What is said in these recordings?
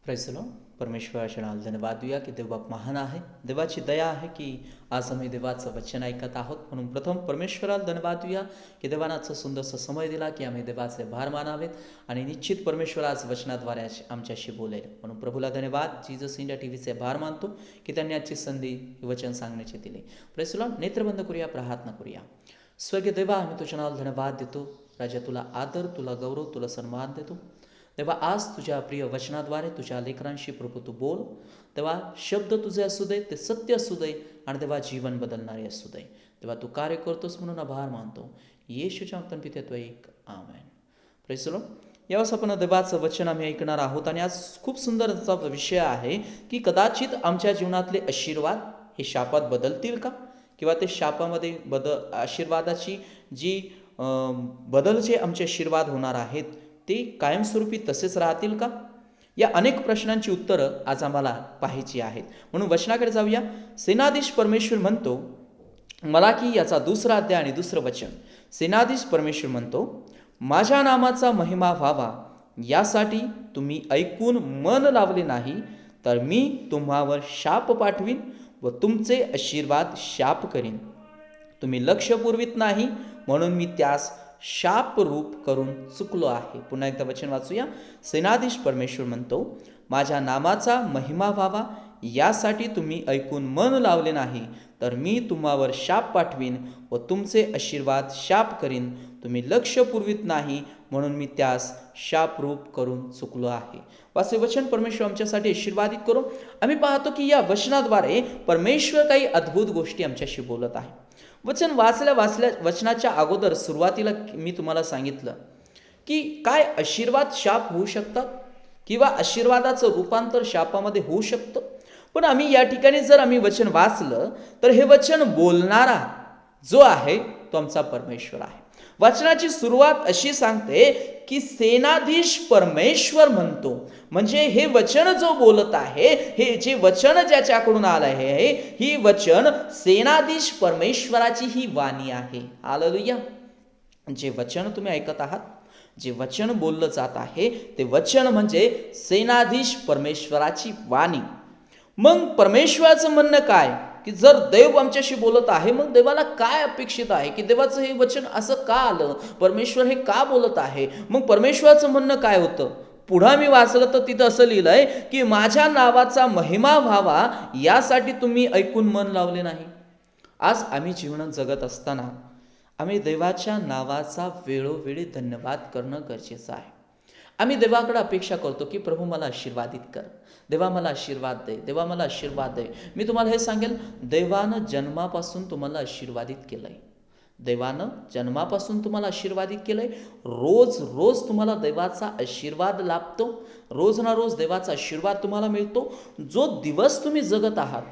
Press low परमेश्वराचे नाव धन्यवाद देऊया की देव बाप महान आहे. देवाची दया आहे की आज आम्ही देवाचं वचन ऐकत आहोत. म्हणून प्रथम परमेश्वराला धन्यवाद देऊया की देवानाचा सुंदरसा समय दिला की आम्ही देवाचे भार मानावेत आणि निश्चित परमेश्वर आज वचनाद्वारे आमच्याशी बोलेल. म्हणून प्रभूला धन्यवाद. जीजस इंडिया टीव्हीचे भार मानतो की त्यांनी आजची संधी वचन सांगण्याची दिली. प्रेस लो नेत्रबंद करूया, प्रार्थना करूया. स्वर्गीय देवा, आम्ही तुझ्या नावाला धन्यवाद देतो. राजा, तुला आदर, तुला गौरव, तुला सन्मान देतो. तेव्हा आज तुझ्या प्रिय वचनाद्वारे तुझ्या लेकरांशी प्रभू तू बोल. तेव्हा शब्द तुझे असू दे, ते सत्य असू दे आणि तेव्हा जीवन बदलणारे असू दे. तेव्हा तू कार्य करतोस म्हणून आभार मानतो. येशूच्या नावात पिते तो एक आमेन. Praise the Lord. यावेळेस आपण देवाचं वचन आम्ही ऐकणार आहोत आणि आज खूप सुंदर असा विषय आहे की कदाचित आमच्या जीवनातले आशीर्वाद हे शापात बदलतील का, किंवा ते शापामध्ये आशीर्वादाची जी बदल जे आमचे आशीर्वाद होणार आहेत ते कायमस्वरूपी तसेच राहतील का, या अनेक प्रश्नांची उत्तरं आज आम्हाला पाहायची आहेत. म्हणून वचनाकडे जाऊया. सेनाधीश परमेश्वर म्हणतो, मला की याचा दुसरा अध्याय आणि दुसरं वचन. सेनाधीश परमेश्वर म्हणतो, माझ्या नामाचा महिमा व्हावा यासाठी तुम्ही ऐकून मन लावले नाही, तर मी तुम्हावर शाप पाठवीन व तुमचे आशीर्वाद शाप करीन. तुम्ही लक्ष पुरवित नाही म्हणून मी त्यास शाप रूप करून चुकलो आहे. पुन्हा एकदा वचन वाचूया. सेनाधीश परमेश्वर म्हणतो, माझ्या नामाचा महिमा व्हावा यासाठी तुम्ही ऐकून मन लावले नाही, तर मी तुम्हावर शाप पाठवीन व तुमचे आशीर्वाद शाप करीन. तुम्ही लक्ष पुरवित नाही म्हणून मी त्यास शाप रूप करून चुकलो आहे. वाचे वचन परमेश्वर आमच्यासाठी आशीर्वादित करो. आम्ही पाहतो की या वचनाद्वारे परमेश्वर काही अद्भुत गोष्टी आमच्याशी बोलत आहे. वचन वाचल्या वचनाच्या अगोदर सुरुवातीला मी तुम्हाला सांगितलं की काय आशीर्वाद शाप होऊ शकतात किंवा आशीर्वादाचं रूपांतर शापामध्ये होऊ शकतं. पण आम्ही या ठिकाणी जर आम्ही वचन वाचलं तर हे वचन बोलणारा जो आहे तो आमचा परमेश्वर आहे. वचनाची सुरुवात अशी सांगते की सेनाधीश परमेश्वर म्हणतो, म्हणजे हे वचन जो बोलत आहे, हे जे वचन ज्याच्याकडून आलं आहे, ही वचन सेनाधीश परमेश्वराची ही वाणी आहे. हालेलुया. जे वचन तुम्ही ऐकत आहात, जे वचन बोललं जात आहे, ते वचन म्हणजे सेनाधीश परमेश्वराची वाणी. मग परमेश्वराचं म्हणणं काय की जर देव आमच्याशी बोलत आहे, मग देवाला काय अपेक्षित आहे की देवाचं हे वचन असं का आलं, परमेश्वर हे का बोलत आहे. मग परमेश्वराचं म्हणणं काय होतं. पुढं मी वाचलं तर तिथं असं लिहिलंय की माझ्या नावाचा महिमा व्हावा यासाठी तुम्ही ऐकून मन लावले नाही. आज आम्ही जीवन जगत असताना आम्ही देवाच्या नावाचा वेळोवेळी धन्यवाद करणं गरजेचं आहे. आम्ही देवाकडे अपेक्षा करतो की प्रभू मला आशीर्वादित कर, देवा मला आशीर्वाद दे, देवा मला आशीर्वाद दे. मी तुम्हाला हे सांगेल, देवानं जन्मापासून तुम्हाला आशीर्वादित केलंय. देवानं जन्मापासून तुम्हाला आशीर्वादित केलंय. रोज रोज तुम्हाला देवाचा आशीर्वाद लाभतो. रोज ना रोज देवाचा आशीर्वाद तुम्हाला मिळतो. जो दिवस तुम्ही जगत आहात,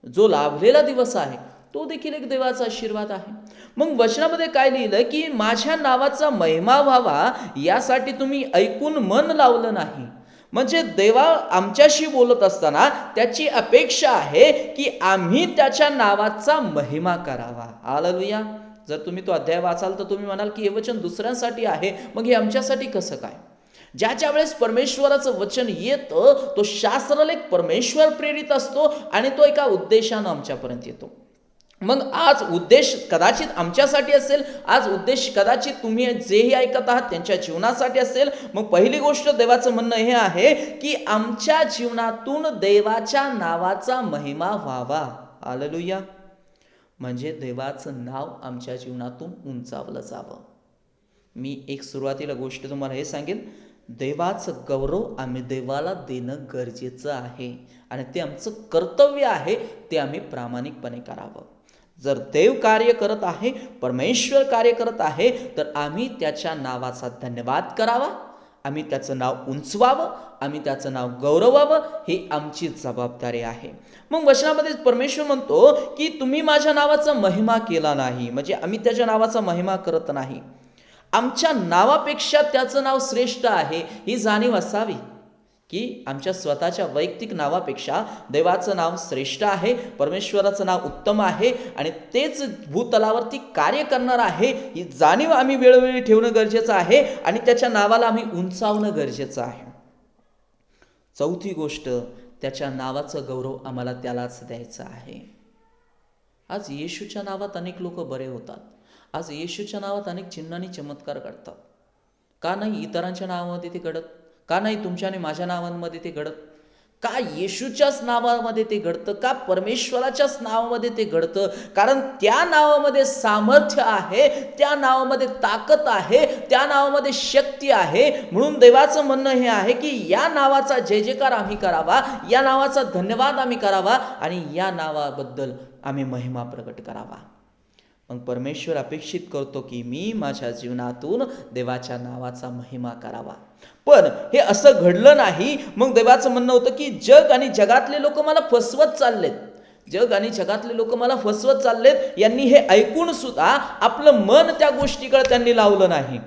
जो लाभलेला दिवस आहे, तो देखील एक देवाचा आशीर्वाद आहे. मग वचनामध्ये काय लिहिलं की माझ्या नावाचा महिमा व्हावा यासाठी तुम्ही ऐकून मन लावलं नाही. म्हणजे देवा आमच्याशी बोलत असताना त्याची अपेक्षा आहे की आम्ही त्याच्या नावाचा महिमा करावा. हालेलुया. जर तुम्ही तो अध्याय वाचाल तर तुम्ही म्हणाल की हे वचन दुसऱ्यांसाठी आहे, मग हे आमच्यासाठी कसं काय. ज्याच्या वेळेस परमेश्वराचं वचन येतं तो शास्त्रलेख परमेश्वर प्रेरित असतो आणि तो एका उद्देशानं आमच्यापर्यंत येतो. मग आज उद्देश कदाचित आमच्यासाठी असेल, आज उद्देश कदाचित तुम्ही जेही ऐकत आहात त्यांच्या जीवनासाठी असेल. मग पहिली गोष्ट देवाचं म्हणणं हे आहे की आमच्या जीवनातून देवाच्या नावाचा महिमा व्हावा. हालेलुया. म्हणजे देवाचं नाव आमच्या जीवनातून उंचावलं जावं. मी एक सुरुवातीला गोष्ट तुम्हाला हे सांगेल, देवाचं गौरव आम्ही देवाला देणं गरजेचं आहे आणि ते आमचं कर्तव्य आहे, ते आम्ही प्रामाणिकपणे करावं. जर देव कार्य करत आहे, परमेश्वर कार्य करत आहे, तर आम्ही त्याच्या नावाचा धन्यवाद करावा, आम्ही त्याचं नाव उंचवावं, आम्ही त्याचं नाव गौरवावं, ही आमची जबाबदारी आहे. मग वचनामध्ये परमेश्वर म्हणतो की तुम्ही माझ्या नावाचा महिमा केला नाही, म्हणजे आम्ही त्याच्या नावाचा महिमा करत नाही. आमच्या नावापेक्षा त्याचं नाव श्रेष्ठ आहे ही जाणीव असावी की आमच्या स्वतःच्या वैयक्तिक नावापेक्षा देवाचं नाव श्रेष्ठ आहे, परमेश्वराचं नाव उत्तम आहे आणि तेच भूतलावरती कार्य करणार आहे, ही जाणीव आम्ही वेळोवेळी ठेवणं गरजेचं आहे आणि त्याच्या नावाला आम्ही उंचावणं गरजेचं आहे. चौथी गोष्ट, त्याच्या नावाचं गौरव आम्हाला त्यालाच द्यायचं आहे. आज येशूच्या नावात अनेक लोक बरे होतात. आज येशूच्या नावात अनेक चिन्ह आणि चमत्कार घडतात. का नाही इतरांच्या नावामध्ये ते घडत? का नाही तुमच्या आणि माझ्या नावांमध्ये ते घडत? का येशूच्याच नावामध्ये ते घडतं? का परमेश्वराच्याच नावामध्ये ते घडतं? कारण त्या नावामध्ये सामर्थ्य आहे, त्या नावामध्ये ताकद आहे, त्या नावामध्ये शक्ती आहे. म्हणून देवाचं म्हणणं हे आहे की या नावाचा जय जयकार आम्ही करावा, या नावाचा धन्यवाद आम्ही करावा आणि या नावाबद्दल आम्ही महिमा प्रकट करावा. मग परमेश्वर अपेक्षित करतो की मी माझ्या जीवनातून देवाच्या नावाचा महिमा करावा. पण हे असं घडलं नाही. मग देवाचं म्हणणं होतं की जग आणि जगातले लोक मला फसवत चाललेत, जग आणि जगातले लोक मला फसवत चाललेत. यांनी हे ऐकून सुद्धा आपलं मन त्या गोष्टीकडे त्यांनी लावलं नाही.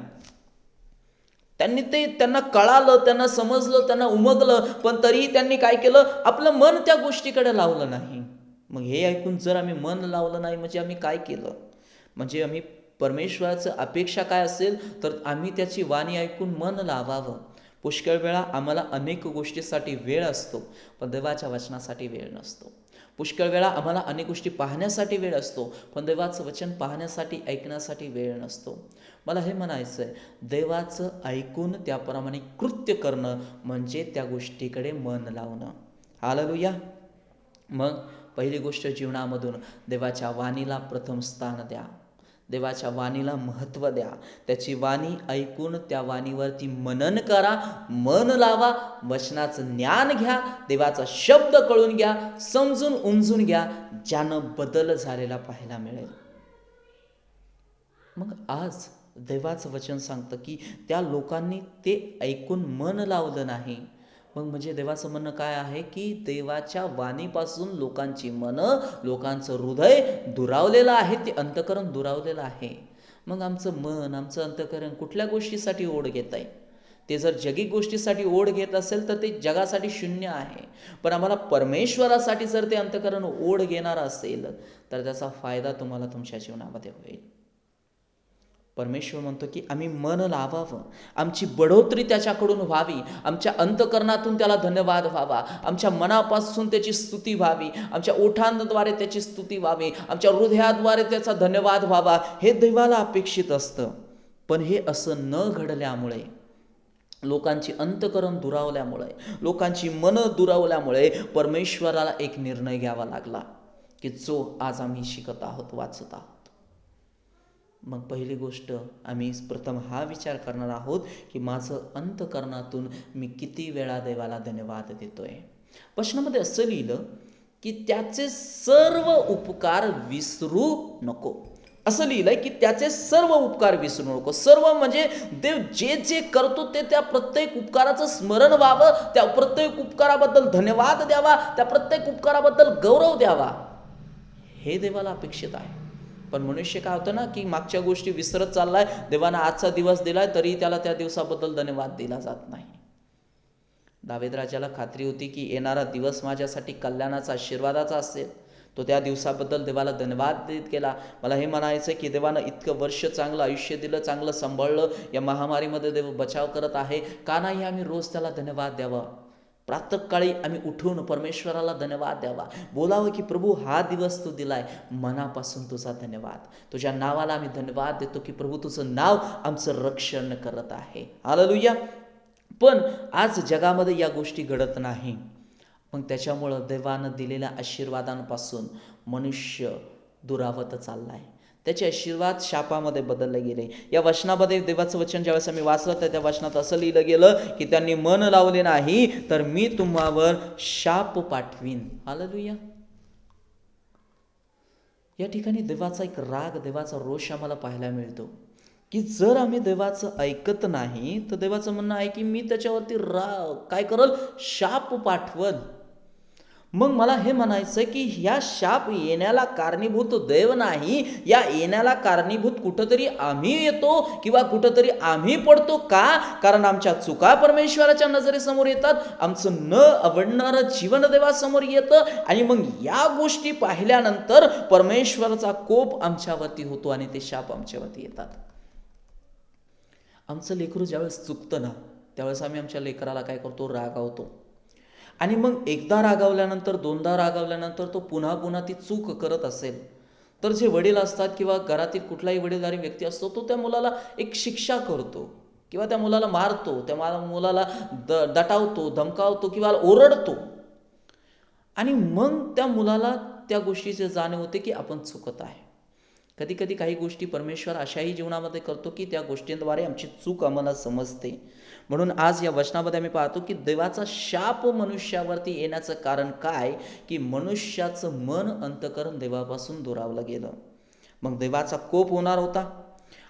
त्यांना कळालं, त्यांना समजलं, त्यांना उमगलं, पण तरीही त्यांनी काय केलं? आपलं मन त्या गोष्टीकडे लावलं नाही. मग हे ऐकून जर आम्ही मन लावलं नाही म्हणजे आम्ही काय केलं? म्हणजे आम्ही परमेश्वराचं अपेक्षा काय असेल तर आम्ही त्याची वाणी ऐकून मन लावावं. पुष्कळ वेळा आम्हाला अनेक गोष्टीसाठी वेळ असतो, पण देवाच्या वचनासाठी वेळ नसतो. पुष्कळ वेळा आम्हाला अनेक गोष्टी पाहण्यासाठी वेळ असतो, पण देवाचं वचन पाहण्यासाठी, ऐकण्यासाठी वेळ नसतो. मला हे म्हणायचं आहे, देवाचं ऐकून त्याप्रमाणे कृत्य करणं म्हणजे त्या गोष्टीकडे मन लावणं. हालेलुया. मग पहिली गोष्ट, जीवनामधून देवाच्या वाणीला प्रथम स्थान द्या, देवाच्या वाणीला महत्त्व द्या. त्याची वाणी ऐकून त्या वाणीवरती मनन करा, मन लावा, वचनाचं ज्ञान घ्या, देवाचा शब्द कळून घ्या, समजून उमजून घ्या, ज्यानं बदल झालेला पाहायला मिळेल. मग आज देवाचं वचन सांगतं की त्या लोकांनी ते ऐकून मन लावलं नाही. मग म्हणजे देवाचं म्हणणं काय आहे की देवाच्या वाणीपासून लोकांची मनं, लोकांचं हृदय दुरावलेलं आहे, ते अंतःकरण दुरावलेलं आहे. मग आमचं मन, आमचं अंतःकरण कुठल्या गोष्टीसाठी ओढ घेत आहे? ते जर जगी गोष्टीसाठी ओढ घेत असेल तर ते जगासाठी शून्य आहे. पण आम्हाला परमेश्वरासाठी जर ते अंतःकरण ओढ घेणार असेल तर त्याचा फायदा तुम्हाला तुमच्या जीवनामध्ये होईल. परमेश्वर म्हणतो की आम्ही मन लावावं, आमची बढोतरी त्याच्याकडून व्हावी, आमच्या अंतःकरणातून त्याला धन्यवाद व्हावा, आमच्या मनापासून त्याची स्तुती व्हावी, आमच्या ओठांद्वारे त्याची स्तुती व्हावी, आमच्या हृदयाद्वारे त्याचा धन्यवाद व्हावा. हे देवाला अपेक्षित असतं. पण हे असं न घडल्यामुळे, लोकांची अंतःकरण दुरावल्यामुळे, लोकांची मनं दुरावल्यामुळे परमेश्वराला एक निर्णय घ्यावा लागला की जो आज आम्ही शिकत आहोत, वाचत आहोत. मग पहिली गोष्ट आम्ही प्रथम हा विचार करणार आहोत की माझं अंतःकरणातून मी किती वेळा देवाला धन्यवाद देतोय. वचनामध्ये असं लिहिलं की त्याचे सर्व उपकार विसरू नको. असं लिहिलंय की त्याचे सर्व उपकार विसरू नको. सर्व म्हणजे देव जे जे करतो ते त्या प्रत्येक उपकाराचं स्मरण व्हावं, त्या प्रत्येक उपकाराबद्दल धन्यवाद द्यावा, त्या प्रत्येक उपकाराबद्दल गौरव द्यावा, हे देवाला अपेक्षित आहे. पण मनुष्य काय होतं ना की मागच्या गोष्टी विसरत चाललाय. देवानं आजचा दिवस दिलाय तरी त्याला त्या दिवसाबद्दल धन्यवाद दिला जात नाही. दावीद राजाला खात्री होती की येणारा दिवस माझ्यासाठी कल्याणाचा, आशीर्वादाचा असेल. तो त्या दिवसाबद्दल देवाला धन्यवाद देत गेला. मला हे म्हणायचं की देवानं इतकं वर्ष चांगलं आयुष्य दिलं, चांगलं सांभाळलं, या महामारीमध्ये देव बचाव करत आहे. का नाही आम्ही रोज त्याला धन्यवाद द्यावा? प्रातःकाळी आम्ही उठून परमेश्वराला धन्यवाद द्यावा, बोलावं की प्रभू हा दिवस तू दिलाय, मनापासून तुझा धन्यवाद, तुझ्या नावाला आम्ही धन्यवाद देतो की प्रभू तुझं नाव आमचं रक्षण करत आहे. हालेलुया. पण आज जगामध्ये या गोष्टी घडत नाही. मग त्याच्यामुळं देवानं दिलेल्या आशीर्वादांपासून मनुष्य दुरावत चाललाय. त्याचे आशीर्वाद शापामध्ये बदलले गेले. या वचनामध्ये देवाचं वचन ज्यावेळेस आम्ही वाचलं तर त्या वचनात असं लिहिलं गेलं की त्यांनी मन लावले नाही तर मी तुम्हावर शाप पाठवीन. हालेलुया. या ठिकाणी देवाचा एक राग, देवाचा रोष आम्हाला पाहायला मिळतो की जर आम्ही देवाचं ऐकत नाही तर देवाचं म्हणणं आहे की मी त्याच्यावरती काय करल? शाप पाठवल. मग मला हे म्हणायचं की ह्या शाप येण्याला कारणीभूत देव नाही, या येण्याला कारणीभूत कुठंतरी आम्ही येतो किंवा कुठंतरी आम्ही पडतो. का? कारण आमच्या चुका परमेश्वराच्या नजरेसमोर येतात, आमचं न आवडणारं जीवन देवासमोर येतं आणि मग या गोष्टी पाहिल्यानंतर परमेश्वराचा कोप आमच्यावरती होतो आणि ते शाप आमच्यावरती येतात. आमचं लेकरू ज्यावेळेस चुकतं ना त्यावेळेस आम्ही आमच्या लेकराला काय करतो? रागावतो. आणि मग एकदा रागावल्यानंतर, दोनदा रागावल्यानंतर तो पुन्हा पुन्हा ती चूक करत असेल, तर जे वडील असतात किंवा घरातील कुठलाही वडीलधारी व्यक्ती असतो, तो त्या मुलाला एक शिक्षा करतो किंवा त्या मुलाला मारतो, त्या मुलाला दटावतो, धमकावतो किंवा ओरडतो. आणि मग त्या मुलाला त्या गोष्टीची जाणीव होते की आपण चुकत आहे. कधी कधी काही गोष्टी परमेश्वर अशाही जीवनामध्ये करतो की त्या गोष्टींद्वारे आमची चूक आम्हाला समजते. म्हणून आज या वचनामध्ये आम्ही पाहतो की देवाचा शाप मनुष्यावरती येण्याचं कारण काय, की मनुष्याचं मन अंतःकरण देवापासून दुरावलं गेलं. मग देवाचा कोप होणार होता,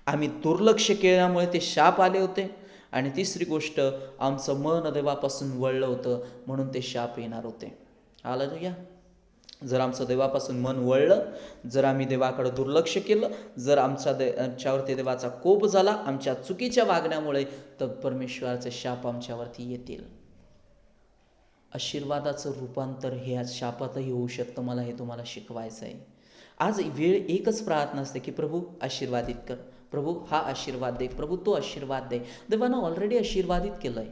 आम्ही दुर्लक्ष केल्यामुळे ते शाप आले होते. आणि तिसरी गोष्ट, आमचं मन देवापासून वळलं होतं म्हणून ते शाप येणार होते. हालेलुया. जर आमचं देवापासून मन वळलं, जर आम्ही देवाकडे दुर्लक्ष केलं, जर आमच्यावरती देवाचा कोप झाला आमच्या चुकीच्या वागण्यामुळे, तर परमेश्वराचे शाप आमच्यावरती येतील. आशीर्वादाचं रूपांतर हे आज शापातही होऊ शकतं. मला हे तुम्हाला शिकवायचं आहे. आज वेळ एकच प्रार्थना असते की प्रभू आशीर्वादित कर, प्रभू हा आशीर्वाद दे, प्रभू तो आशीर्वाद दे. देवानं ऑलरेडी आशीर्वादित केलंय,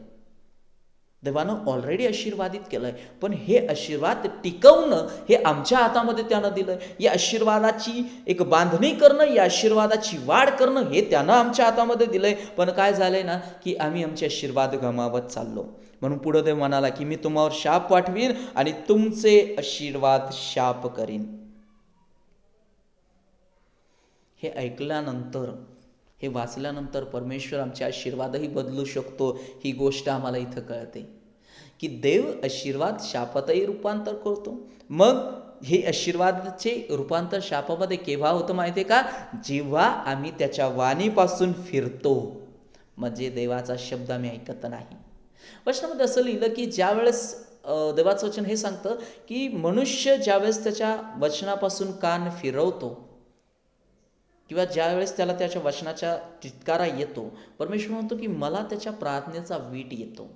देवानं ऑलरेडी आशीर्वादित केलंय, पण हे आशीर्वाद टिकवणं हे आमच्या हातामध्ये त्यानं दिलंय. या आशीर्वादाची एक बांधणी करणं, या आशीर्वादाची वाढ करणं हे त्यानं आमच्या हातामध्ये दिलंय. पण काय झालंय ना, की आम्ही आमचे आशीर्वाद गमावत चाललो. म्हणून पुढे देव म्हणाला की मी तुम्हावर शाप पाठवीन आणि तुमचे आशीर्वाद शाप करीन. हे ऐकल्यानंतर, हे वाचल्यानंतर परमेश्वर आमचे आशीर्वादही बदलू शकतो, ही गोष्ट आम्हाला इथं कळते की देव आशीर्वाद शापातही रूपांतर करतो. मग हे आशीर्वादाचे रूपांतर शापामध्ये केव्हा होतं माहिती आहे का, जेव्हा आम्ही त्याच्या वाणीपासून फिरतो, म्हणजे देवाचा शब्द आम्ही ऐकत नाही. वचनामध्ये असं लिहिलं की ज्यावेळेस देवाचं वचन हे सांगतं की मनुष्य ज्यावेळेस त्याच्या वचनापासून कान फिरवतो किंवा ज्यावेळेस त्याला त्याच्या वचनाच्या चित्कारा येतो, परमेश्वर म्हणतो की मला त्याच्या प्रार्थनेचा वीट येतो.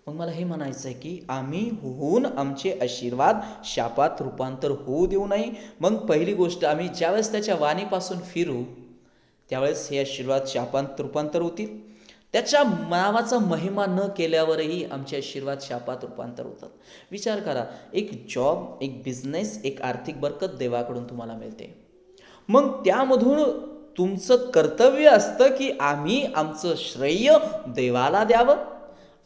मग मला हे म्हणायचं आहे की आम्ही होऊन आमचे आशीर्वाद शापात रूपांतर होऊ देऊ नये. मग पहिली गोष्ट, आम्ही ज्यावेळेस त्याच्या वाणीपासून फिरू त्यावेळेस हे आशीर्वाद शापात रूपांतर होतील. त्याच्या नावाचा महिमा न केल्यावरही आमचे आशीर्वाद शापात रूपांतर होतात. विचार करा, एक जॉब, एक बिझनेस, एक आर्थिक बरकत देवाकडून तुम्हाला मिळते. मग त्यामधून तुमचं कर्तव्य असतं की आम्ही आमचं श्रेय देवाला द्यावं,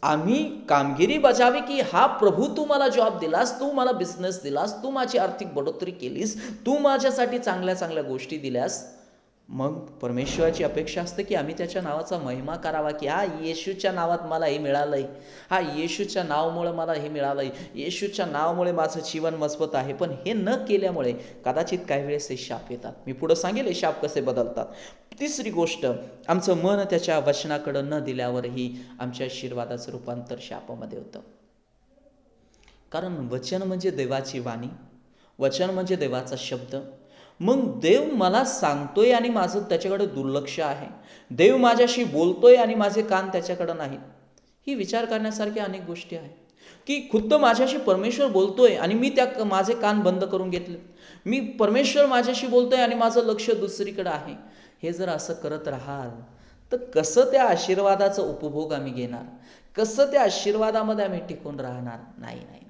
आम्ही कामगिरी बजावी की हा प्रभू तू मला जॉब दिलास, तू मला बिझनेस दिलास, तू माझी आर्थिक बढोतरी केलीस, तू माझ्यासाठी चांगल्या चांगल्या गोष्टी दिल्यास. मग परमेश्वराची अपेक्षा असते की आम्ही त्याच्या नावाचा महिमा करावा की हा येशूच्या नावात मला हे मिळालंय, हा येशूच्या नावामुळे मला हे मिळालंय, येशूच्या नावामुळे माझं जीवन मजबूत आहे. पण हे न केल्यामुळे कदाचित काही वेळेस हे शाप येतात. मी पुढे सांगेल हे शाप कसे बदलतात. तिसरी गोष्ट, आमचं मन त्याच्या वचनाकडे न दिल्यावरही आमच्या आशीर्वादाचं रूपांतर शापामध्ये होतं. कारण वचन म्हणजे देवाची वाणी, वचन म्हणजे देवाचा शब्द. मग देव मला सांगतोय आणि माझं त्याच्याकडे दुर्लक्ष आहे, देव माझ्याशी बोलतोय आणि माझे कान त्याच्याकडे नाहीत. ही विचार करण्यासारखी अनेक गोष्टी आहेत की खुद्द माझ्याशी परमेश्वर बोलतोय आणि मी माझे कान बंद करून घेतले. मी परमेश्वर माझ्याशी बोलतोय आणि माझं लक्ष दुसरीकडे आहे. हे जर असं करत राहाल तर कसं त्या आशीर्वादाचा उपभोग आम्ही घेणार, कसं त्या आशीर्वादामध्ये आम्ही टिकून राहणार. नाही नाही नाही.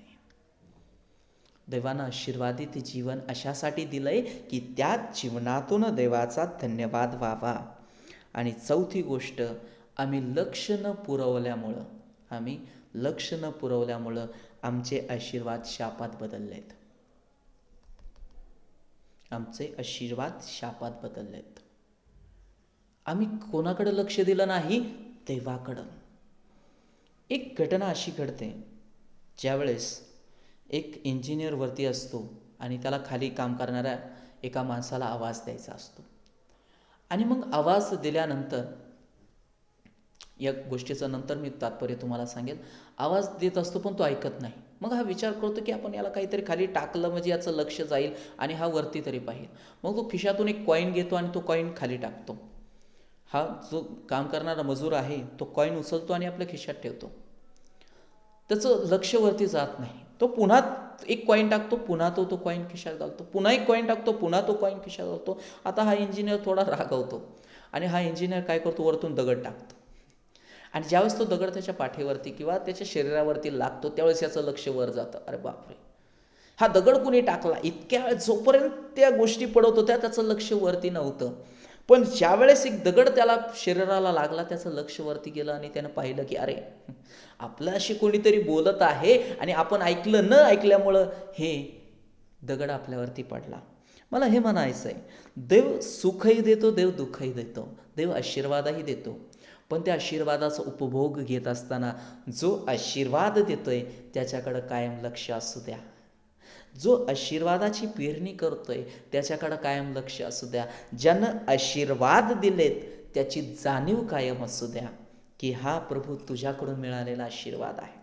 देवानं आशीर्वादित जीवन अशासाठी दिलंय की त्या जीवनातून देवाचा धन्यवाद व्हावा. आणि चौथी गोष्ट, आम्ही लक्ष न पुरवल्यामुळं आमचे आशीर्वाद शापात बदललेत. आमचे आशीर्वाद शापात बदललेत. आम्ही कोणाकडे लक्ष दिलं नाही, देवाकडं. एक घटना अशी घडते, ज्यावेळेस एक इंजिनियर वरती असतो आणि त्याला खाली काम करणाऱ्या एका माणसाला आवाज द्यायचा असतो. आणि मग आवाज दिल्यानंतर, या गोष्टीचं नंतर मी तात्पर्य तुम्हाला सांगेल, आवाज देत असतो पण तो ऐकत नाही. मग हा विचार करतो की आपण याला काहीतरी खाली टाकलं म्हणजे याचं लक्ष जाईल आणि हा वरती तरी पाहिजे. मग तो खिशातून एक कॉईन घेतो आणि तो कॉईन खाली टाकतो. हा जो काम करणारा मजूर आहे तो कॉईन उचलतो आणि आपल्या खिशात ठेवतो. त्याचं लक्ष वरती जात नाही. तो पुन्हा एक कॉईन टाकतो, पुन्हा तो कॉईन खिशात घालतो, पुन्हा एक कॉईन टाकतो, पुन्हा तो कॉईन खिशात घालतो. आता हा इंजिनियर थोडा रागावतो आणि हा इंजिनियर काय करतो, वरतून दगड टाकतो आणि ज्यावेळेस तो दगड त्याच्या पाठीवरती किंवा त्याच्या शरीरावरती लागतो त्यावेळेस याचं लक्ष वर जातं, अरे बापरे, हा दगड कुणी टाकला. इतक्या वेळ जोपर्यंत त्या गोष्टी पडत होत्या त्याचं लक्ष वरती नव्हतं. पण ज्यावेळेस एक दगड त्याला शरीराला लागला त्याचं लक्ष वरती गेलं आणि त्यानं पाहिलं की अरे, आपल्याशी कोणीतरी बोलत आहे आणि आपण ऐकलं, न ऐकल्यामुळं हे दगड आपल्यावरती पडला. मला हे म्हणायचं आहे, देव सुखही देतो, देव दुःखही देतो, देव आशीर्वादही देतो. पण त्या आशीर्वादाचा उपभोग घेत असताना जो आशीर्वाद देतोय त्याच्याकडं कायम लक्ष असू द्या. जो आशीर्वादाची पेरणी करतोय त्याच्याकडं कायम लक्ष असू द्या. ज्यानं आशीर्वाद दिलेत त्याची जाणीव कायम असू द्या की हा प्रभू तुझ्याकडून मिळालेला आशीर्वाद आहे.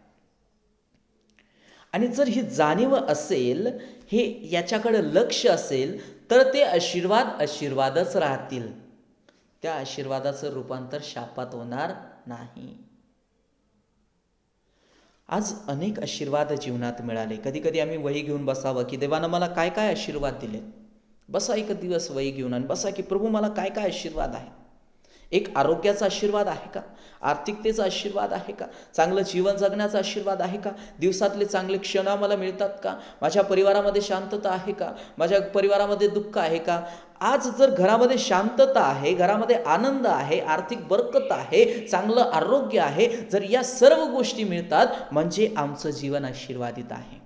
आणि जर ही जाणीव असेल, हे याच्याकडे लक्ष असेल, तर ते आशीर्वादच राहतील. त्या आशीर्वादाचं रूपांतर शापात होणार नाही. आज अनेक आशीर्वाद जीवनात मिळाले. कधी कधी आम्ही वही घेऊन बसावं की देवानं मला काय काय आशीर्वाद दिले. बसा एक दिवस वही घेऊन आणि बसा की प्रभू मला काय काय आशीर्वाद आहे. एक आरोग्याचा आशीर्वाद आहे का, आर्थिकतेचा आशीर्वाद आहे का, चांगलं जीवन जगण्याचा आशीर्वाद आहे का, दिवसातले चांगले क्षण मला मिळतात का, माझ्या परिवारामध्ये शांतता आहे का, माझ्या परिवारामध्ये दुःख आहे का. आज जर घरामध्ये शांतता आहे, घरामध्ये आनंद आहे, आर्थिक बरकत आहे, चांगलं आरोग्य आहे, जर या सर्व गोष्टी मिळतात म्हणजे आमचं जीवन आशीर्वादित आहे.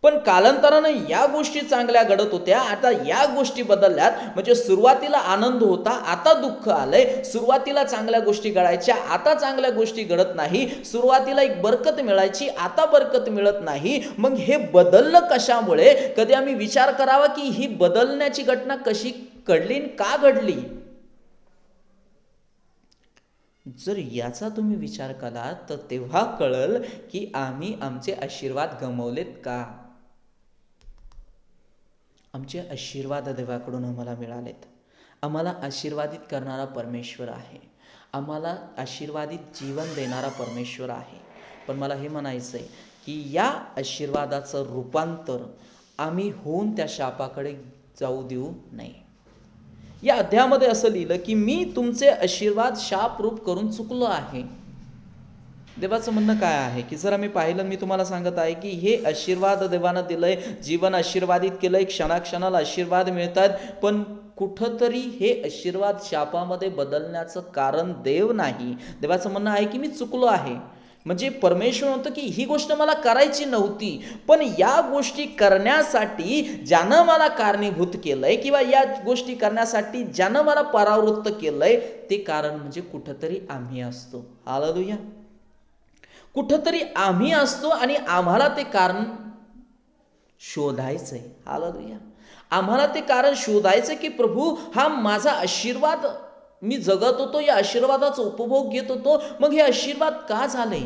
पण कालांतरानं या गोष्टी चांगल्या घडत होत्या, आता या गोष्टी बदलल्यात. म्हणजे सुरुवातीला आनंद होता, आता दुःख आलंय. सुरुवातीला चांगल्या गोष्टी घडायच्या, आता चांगल्या गोष्टी घडत नाही. सुरुवातीला एक बरकत मिळायची, आता बरकत मिळत नाही. मग हे बदललं कशामुळे? कधी आम्ही विचार करावा की ही बदलण्याची घटना कशी घडली, का घडली. जर याचा तुम्ही विचार केला तर तेव्हा कळल की आम्ही आमचे आशीर्वाद गमावलेत का. आमचे आशीर्वाद देवाकडून आम्हाला मिळालेत. आम्हाला आशीर्वादित करणारा परमेश्वर आहे, आम्हाला आशीर्वादित जीवन देणारा परमेश्वर आहे. पण मला हे म्हणायचं आहे की या आशीर्वादाचं रूपांतर आम्ही होऊन त्या शापाकडे जाऊ देऊ नये. या अध्यायामध्ये असं लिहिलं की मी तुमचे आशीर्वाद शापरूप करून चुकलो आहे. देवाचं म्हणणं काय आहे की जर आम्ही पाहिलं, मी तुम्हाला सांगत आहे की हे आशीर्वाद देवानं दिलंय, जीवन आशीर्वादित केलंय, क्षणाक्षणाला आशीर्वाद मिळतात. पण कुठंतरी हे आशीर्वाद शापामध्ये बदलण्याचं कारण देव नाही. देवाचं म्हणणं आहे की मी चुकलो आहे. म्हणजे परमेश्वर म्हणतो की ही गोष्ट मला करायची नव्हती, पण या गोष्टी करण्यासाठी ज्यानं मला कारणीभूत केलंय किंवा या गोष्टी करण्यासाठी ज्यानं मला परावृत्त केलंय ते कारण म्हणजे कुठंतरी आम्ही असतो. हालेलुया. कुठंतरी आम्ही असतो आणि आम्हाला ते कारण शोधायचंय. हालेलुया. आम्हाला ते कारण शोधायचं की प्रभू हा माझा आशीर्वाद मी जगत होतो, या आशीर्वादाचा उपभोग घेत होतो, मग हे आशीर्वाद का झाले.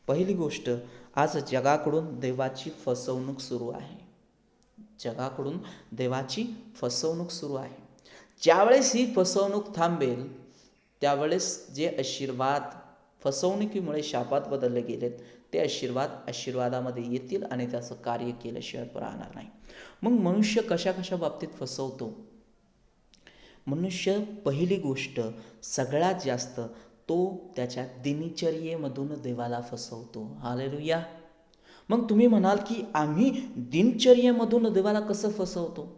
पहिली गोष्ट, आज जगाकडून देवाची फसवणूक सुरू आहे. जगाकडून देवाची फसवणूक सुरू आहे. ज्यावेळेस ही फसवणूक थांबेल त्यावेळेस जे आशीर्वाद फसवणुकीमुळे शापात बदलले गेलेत ते आशीर्वादामध्ये येतील आणि त्याचं कार्य केल्याशिवाय राहणार नाही. मग मनुष्य कशा कशा बाबतीत फसवतो. मनुष्य पहिली गोष्ट सगळ्यात जास्त तो त्याच्या दिनचर्येमधून देवाला फसवतो. हालेलुया. मग तुम्ही म्हणाल की आम्ही दिनचर्येमधून देवाला कसं फसवतो,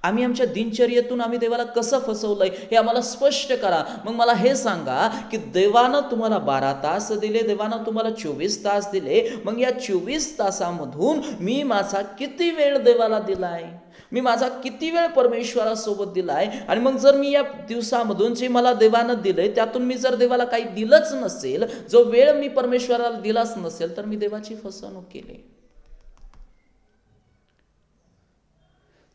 आम्ही आमच्या दिनचर्येतून आम्ही देवाला कसं फसवलंय हे आम्हाला स्पष्ट करा. मग मला हे सांगा की देवानं तुम्हाला 12 तास दिले, देवानं तुम्हाला 24 तास दिले. मग या 24 तासामधून मी माझा किती वेळ देवाला दिलाय, मी माझा किती वेळ परमेश्वरासोबत दिलाय. आणि मग जर मी या दिवसामधून जे मला देवानं दिलंय त्यातून मी जर देवाला काही दिलंच नसेल, जो वेळ मी परमेश्वराला दिलाच नसेल, तर मी देवाची फसवणूक केली.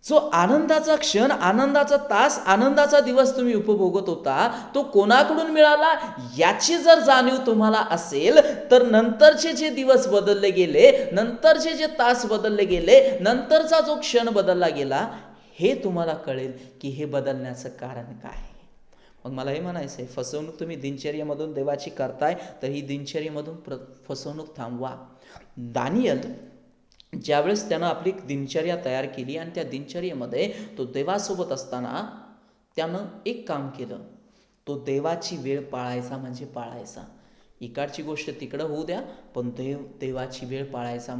जो आनंदाचा क्षण, आनंदाचा तास, आनंदाचा दिवस तुम्ही उपभोगत होता तो कोणाकडून मिळाला याची जर जाणीव तुम्हाला असेल तर नंतरचे जे दिवस बदलले गेले, नंतरचे जे तास बदलले गेले, नंतरचा जो क्षण बदलला गेला, हे तुम्हाला कळेल की हे बदलण्याचं कारण काय. मग मला हे म्हणायचं आहे, फसवणूक तुम्ही दिनचर्येमधून देवाची करताय तर ही दिनचर्येमधून फसवणूक थांबवा. दानियल ज्यावेळेस त्यानं आपली दिनचर्या तयार केली आणि त्या दिनचर्येमध्ये तो देवासोबत असताना त्यानं एक काम केलं. तो देवाची वेळ पाळायचा म्हणजे पाळायचा. इकडची गोष्ट तिकडं होऊ द्या, पण देवाची वेळ पाळायचा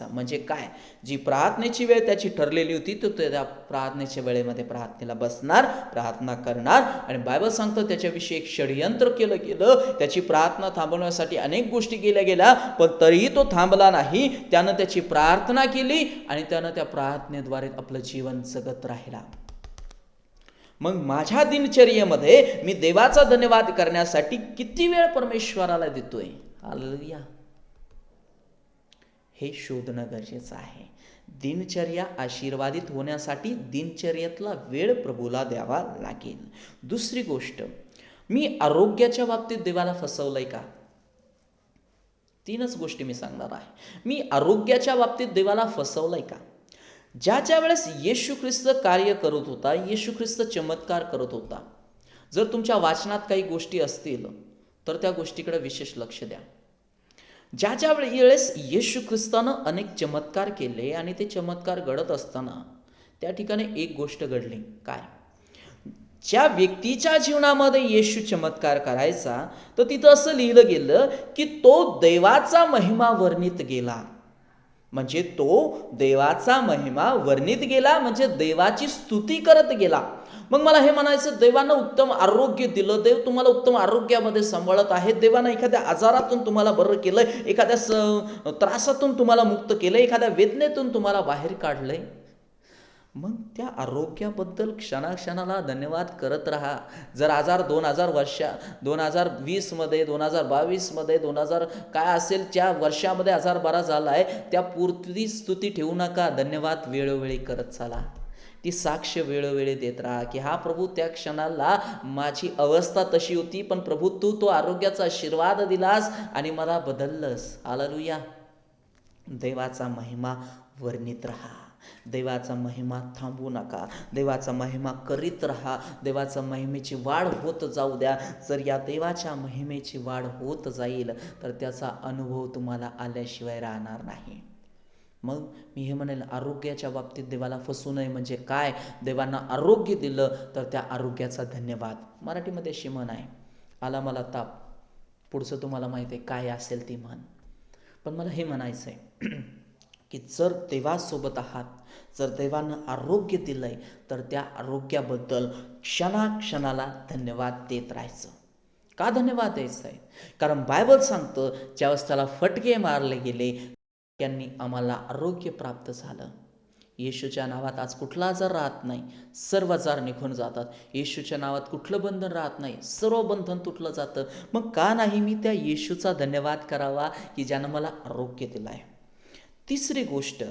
म्हणजे काय? जी प्रार्थनेची वेळ त्याची ठरलेली होती, तो त्या प्रार्थनेच्या वेळेमध्ये प्रार्थनेला बसणार, प्रार्थना करणार. आणि बायबल सांगतं त्याच्याविषयी एक षडयंत्र केलं गेलं, त्याची प्रार्थना थांबवण्यासाठी अनेक गोष्टी केल्या गेल्या, पण तरीही तो थांबला नाही. त्यानं त्याची प्रार्थना केली आणि त्यानं त्या प्रार्थनेद्वारे आपलं जीवन जगत राहिला. मग माझ्या दिनचर्येमध्ये मी देवाचा धन्यवाद करण्यासाठी किती वेळ परमेश्वराला देतोय? हालेलुया. हे शोधणं गरजेचं आहे. दिनचर्या आशीर्वादित होण्यासाठी दिनचर्येतला वेळ प्रभूला द्यावा लागेल. दुसरी गोष्ट, मी आरोग्याच्या बाबतीत देवाला फसवलंय का? 3च गोष्टी मी सांगणार आहे. मी आरोग्याच्या बाबतीत देवाला फसवलंय का? ज्या वेळेस येशू ख्रिस्त कार्य करत होता, येशू ख्रिस्त चमत्कार करत होता, जर तुमच्या वाचनात काही गोष्टी असतील तर त्या गोष्टीकडे विशेष लक्ष द्या. ज्या वेळेस येशू ख्रिस्तानं अनेक चमत्कार केले आणि ते चमत्कार घडत असताना त्या ठिकाणी एक गोष्ट घडली. काय? ज्या व्यक्तीच्या जीवनामध्ये येशू चमत्कार करायचा, तर तिथं असं लिहिलं गेलं की तो देवाचा महिमा वर्णित गेला. म्हणजे तो देवाचा महिमा वर्णित गेला, म्हणजे देवाची स्तुती करत गेला. मग मला हे म्हणायचं, देवानं उत्तम आरोग्य दिलं, देव तुम्हाला उत्तम आरोग्यामध्ये सांभाळत आहे, देवानं एखाद्या आजारातून तुम्हाला बरं केलंय, एखाद्या त्रासातून तुम्हाला मुक्त केलंय, एखाद्या वेदनेतून तुम्हाला बाहेर काढलंय. मग त्या आरोग्याबद्दल क्षणाक्षणाला धन्यवाद करत राहा. जर आजार 2020 मध्ये 2022 मध्ये 2000 काय असेल त्या वर्षामध्ये आजार बरा झाला आहे, त्या पुरती स्तुती ठेवू नका. धन्यवाद वेळोवेळी करत चाला. ती साक्ष वेळोवेळी देत राहा की हा प्रभू, त्या क्षणाला माझी अवस्था तशी होती, पण प्रभू तू तो आरोग्याचा आशीर्वाद दिलास आणि मला बदललंस. हालेलुया. देवाचा महिमा वर्णित राहा. देवाचा महिमा थांबवू नका. देवाचा महिमा करीत राहा. देवाचा महिमेची वाढ होत जाऊ द्या. जर या देवाच्या महिमेची वाढ होत जाईल तर त्याचा अनुभव तुम्हाला आल्याशिवाय राहणार नाही. मग मी हे म्हणेल, आरोग्याच्या बाबतीत देवाला फसू नये. म्हणजे काय? देवांना आरोग्य दिलं तर त्या आरोग्याचा धन्यवाद. मराठीमध्ये अशी म्हण आहे, आला मला ताप. पुढचं तुम्हाला माहिती आहे काय असेल ती म्हण. पण मला हे म्हणायचं आहे की जर देवासोबत आहात, जर देवानं आरोग्य दिलंय, तर त्या आरोग्याबद्दल क्षणाक्षणाला धन्यवाद देत राहायचं. का धन्यवाद द्यायचा आहे? कारण बायबल सांगतं, ज्यावेळेस त्याला फटके मारले गेले, त्यांनी आम्हाला आरोग्य प्राप्त झालं. येशूच्या नावात आज कुठला आजार राहत नाही, सर्व आजार निघून जातात. येशूच्या नावात कुठलं बंधन राहत नाही, सर्व बंधन तुटलं जातं. मग का नाही मी त्या येशूचा धन्यवाद करावा की ज्यानं मला आरोग्य दिलं आहे? तिसरी गोष्ट,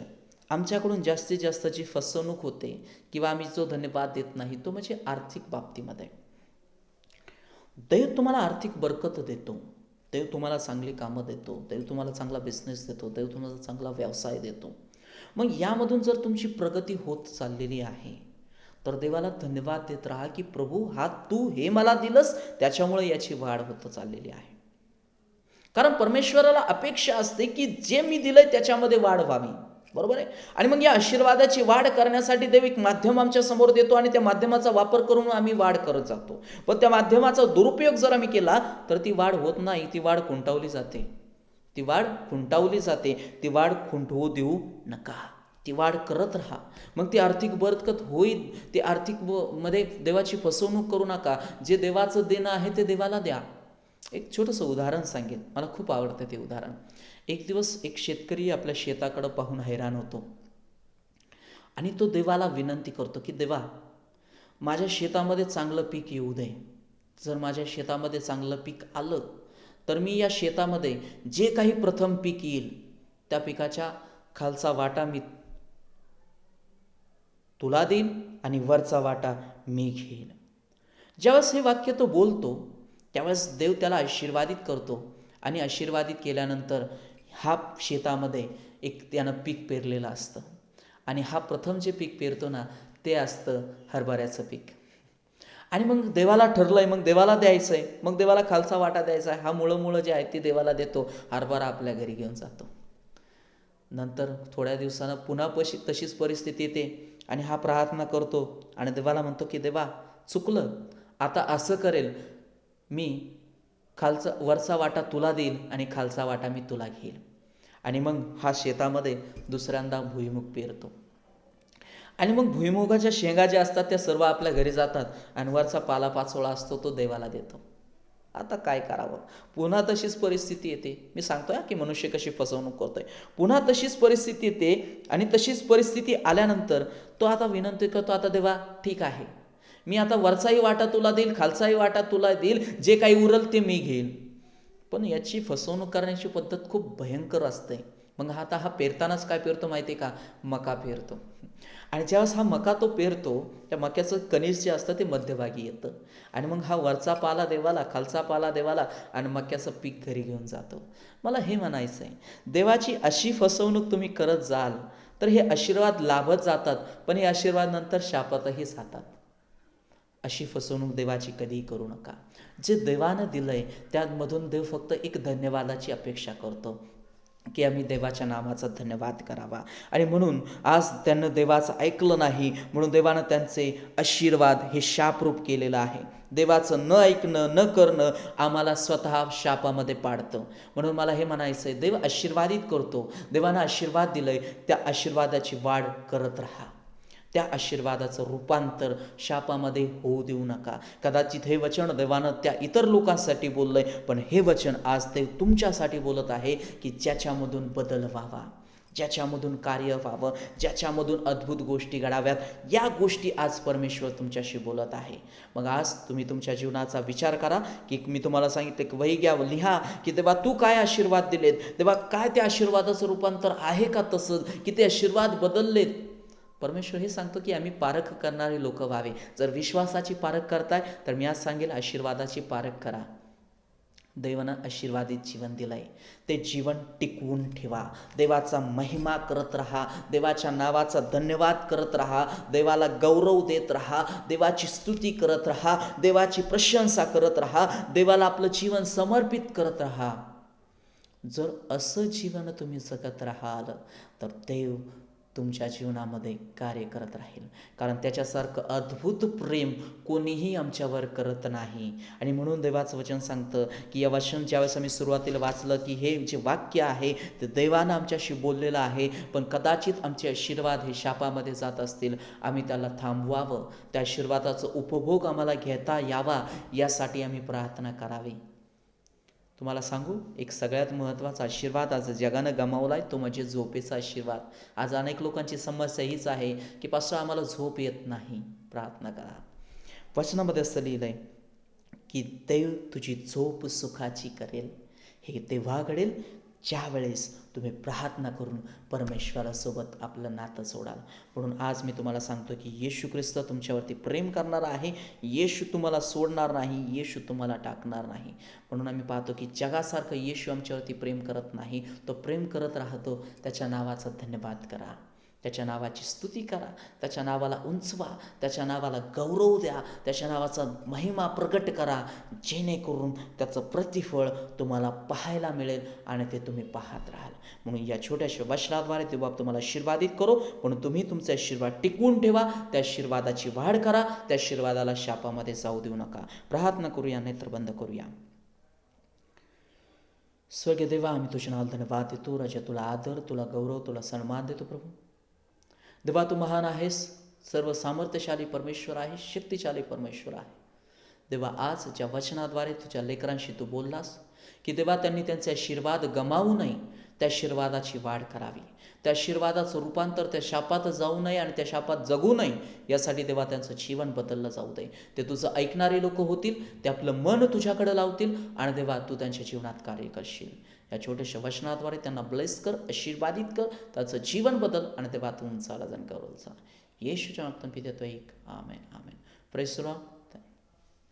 आमच्याकडून जास्तीत जास्त जी फसवणूक होते किंवा आम्ही जो धन्यवाद देत नाही, तो म्हणजे आर्थिक बाबतीमध्ये. देव तुम्हाला आर्थिक बरकत देतो, देव तुम्हाला चांगली कामं देतो, देव तुम्हाला चांगला बिझनेस देतो, देव तुम्हाला चांगला व्यवसाय देतो. मग यामधून जर तुमची प्रगती होत चाललेली आहे तर देवाला धन्यवाद देत राहा की प्रभू, हा तू हे मला दिलंस, त्याच्यामुळे याची वाढ होत चाललेली आहे. कारण परमेश्वराला अपेक्षा असते की जे मी दिलंय त्याच्यामध्ये वाढ व्हावी. बरोबर आहे? आणि मग या आशीर्वादाची वाढ करण्यासाठी देव एक माध्यम आमच्या समोर देतो आणि त्या माध्यमाचा वापर करून आम्ही वाढ करत जातो. पण त्या माध्यमाचा दुरुपयोग जर आम्ही केला तर ती वाढ होत नाही, ती वाढ खुंटवली जाते. ती वाढ खुंटवू देऊ नका. ती वाढ करत राहा. मग ती आर्थिक बरकत होईल. ती आर्थिक मध्ये देवाची फसवणूक करू नका. जे देवाचं देणं आहे ते देवाला द्या. एक छोटंसं उदाहरण सांगेन, मला खूप आवडतं ते उदाहरण. एक दिवस एक शेतकरी आपल्या शेताकडं पाहून हैराण होतो आणि तो देवाला विनंती करतो की देवा, माझ्या शेतामध्ये चांगलं पीक येऊ दे. जर माझ्या शेतामध्ये चांगलं पीक आलं तर मी या शेतामध्ये जे काही प्रथम पीक येईल त्या पिकाच्या खालचा वाटा मी तुला देईन आणि वरचा वाटा मी घेईन. ज्यावेळेस हे वाक्य तो बोलतो त्यावेळेस देव त्याला आशीर्वादित करतो आणि आशीर्वादित केल्यानंतर हा शेतामध्ये एक त्यानं पीक पेरलेलं असतं आणि हा प्रथम जे पीक पेरतो ना ते असतं हरभऱ्याचं पीक. आणि मग देवाला ठरलंय, मग देवाला द्यायचं आहे, मग देवाला खालचा वाटा द्यायचा आहे. हा मुळं जे आहे ती देवाला देतो, हरभरा आपल्या घरी घेऊन जातो. नंतर थोड्या दिवसानं पुन्हा तशीच परिस्थिती येते आणि हा प्रार्थना करतो आणि देवाला म्हणतो की देवा, चुकलं, आता असं करेल, मी वरचा वाटा तुला देईल आणि खालचा वाटा मी तुला घेईल. आणि मग हा शेतामध्ये दुसऱ्यांदा भुईमुग पेरतो. आणि मग भुईमुगाच्या शेंगा ज्या असतात त्या सर्व आपल्या घरी जातात आणि वरचा पालापाचोळा असतो तो देवाला देतो. आता काय करावं? पुन्हा तशीच परिस्थिती येते. मी सांगतोय की मनुष्य कशी फसवणूक करतोय. पुन्हा तशीच परिस्थिती येते आणि तशीच परिस्थिती आल्यानंतर तो आता विनंती करतो, आता देवा ठीक आहे, मी आता वरचाही वाटा तुला देईल, खालचाही वाटा तुला देईल, जे काही उरल ते मी घेईल. पण याची फसवणूक करण्याची पद्धत खूप भयंकर असते. मग आता हा पेरतानाच काय पेरतो माहिती आहे का? मका पेरतो. आणि ज्यावेळेस हा मका तो पेरतो, त्या मक्याचं कणीस जे असतं ते मध्यभागी येतं. आणि मग हा वरचा पाला देवाला, खालचा पाला देवाला आणि मक्याचं पीक घरी घेऊन जातो. मला हे म्हणायचं आहे, देवाची अशी फसवणूक तुम्ही करत जाल तर हे आशीर्वाद लाभत जातात, पण हे आशीर्वाद नंतर शापातही जातात. अशी फसवणूक देवाची कधीही करू नका. जे देवानं दिलंय त्यामधून देव फक्त एक धन्यवादाची अपेक्षा करतो, की आम्ही देवाच्या नावाचा धन्यवाद करावा. आणि म्हणून आज त्यांना देवाचं ऐकलं नाही, म्हणून देवानं त्यांचे आशीर्वाद हे शापरूप केलेलं आहे. देवाचं न ऐकणं, न करणं आम्हाला स्वतः शापामध्ये पाडतं. म्हणून मला हे म्हणायचं आहे, देव आशीर्वादित करतो. देवानं आशीर्वाद दिलंय, त्या आशीर्वादाची वाढ करत राहा. त्या आशीर्वादाचं रूपांतर शापामध्ये होऊ देऊ नका. कदाचित हे वचन देवानं त्या इतर लोकांसाठी बोललंय, पण हे वचन आज ते तुमच्यासाठी बोलत आहे, की ज्याच्यामधून बदल व्हावा, ज्याच्यामधून कार्य व्हावं, ज्याच्यामधून अद्भुत गोष्टी घडाव्यात. या गोष्टी आज परमेश्वर तुमच्याशी बोलत आहे. मग आज तुम्ही तुमच्या जीवनाचा विचार करा, की मी तुम्हाला सांगितले की वही घ्या, लिहा, की देवा तू काय आशीर्वाद दिलेत, देवा काय त्या आशीर्वादाचं रूपांतर आहे का तसंच, की ते आशीर्वाद बदललेत. परमेश्वर हे सांगतो की आम्ही पारख करणारे लोक व्हावे. जर विश्वासाची पारख करताय तर मी आज सांगेल आशीर्वादाची पारख करा. देवानं आशीर्वादित जीवन दिलंय, ते जीवन टिकवून ठेवा. देवाचा महिमा करत राहा, देवाच्या नावाचा धन्यवाद करत राहा, देवाला गौरव देत राहा, देवाची स्तुती करत राहा, देवाची प्रशंसा करत राहा, देवाला आपलं जीवन समर्पित करत राहा. जर असं जीवन तुम्ही जगत राहाल तर देव तुमच्या जीवनामध्ये कार्य करत राहील. कारण त्याच्यासारखं अद्भुत प्रेम कोणीही आमच्यावर करत नाही. आणि म्हणून देवाचं वचन सांगतं की या वचन ज्यावेळेस आम्ही सुरुवातीला वाचलं की हे जे वाक्य आहे ते देवानं आमच्याशी बोललेलं आहे, पण कदाचित आमचे आशीर्वाद हे शापामध्ये जात असतील, आम्ही त्याला थांबवावं, त्या आशीर्वादाचा उपभोग आम्हाला घेता यावा यासाठी आम्ही प्रार्थना करावी. तुम्हाला सांगू, एक सगळ्यात महत्त्वाचा आशीर्वाद आज जगानं गमावला आहे, तो म्हणजे झोपेचा आशीर्वाद. आज अनेक लोकांची समस्या हीच आहे की पास्टर आम्हाला झोप येत नाही. प्रार्थना करा. वचनामध्ये असं लिहिलं आहे की देव तुझी झोप सुखाची करेल. हे तेव्हा घडेल ज्या वेळेस तुम्ही प्रार्थना करून परमेश्वरासोबत आपलं नातं जोडाल. म्हणून आज मी तुम्हाला सांगतो की येशू ख्रिस्त तुमच्यावरती प्रेम करणार आहे. येशू तुम्हाला सोडणार नाही, येशू तुम्हाला टाकणार नाही. म्हणून आम्ही पाहतो की जगासारखं येशू आमच्यावरती प्रेम करत नाही, तो प्रेम करत राहतो. त्याच्या नावाचा धन्यवाद करा, त्याच्या नावाची स्तुती करा, त्याच्या नावाला उंचवा, त्याच्या नावाला गौरव द्या, त्याच्या नावाचा महिमा प्रगट करा, जेणेकरून त्याचं प्रतिफळ तुम्हाला पाहायला मिळेल आणि ते तुम्ही पाहत राहाल. म्हणून या छोट्याशा वचनाद्वारे देव तुम्हाला आशीर्वादित करो. म्हणून तुम्ही तुमचे आशीर्वाद टिकवून ठेवा, त्या आशीर्वादाची वाढ करा, त्या आशीर्वादाला शापामध्ये जाऊ देऊ नका. प्रार्थना करूया, नेत्र बंद करूया. स्वर्गीय देवा, आम्ही तुझ्या नावाला धन्यवाद देतो. राजा तुला आदर, तुला गौरव, तुला सन्मान देतो. प्रभू देवा तू महान आहेस, सर्व सामर्थ्यशाली परमेश्वर आहे, शक्तिशाली परमेश्वर आहे. देवा आज ज्या वचनाद्वारे तुझ्या लेकरांशी तू बोललास की देवा त्यांनी त्यांचे आशीर्वाद गमावू नये, त्या आशीर्वादाची वाढ करावी, त्या आशीर्वादाचं रूपांतर त्या शापात जाऊ नये आणि त्या शापात जगू नये यासाठी देवा त्यांचं जीवन बदललं जाऊ दे. ते तुझं ऐकणारे लोक होतील, ते आपलं मन तुझ्याकडे लावतील आणि देवा तू त्यांच्या जीवनात कार्य करशील. या छोट्याशा वचनाद्वारे त्यांना ब्लेस कर, आशीर्वादित कर, त्याचं जीवन बदल आणि देवा तू उंचाला जाण करोल. येशूच्या नावातून पिते तो एक आमेन आमेन. प्रेस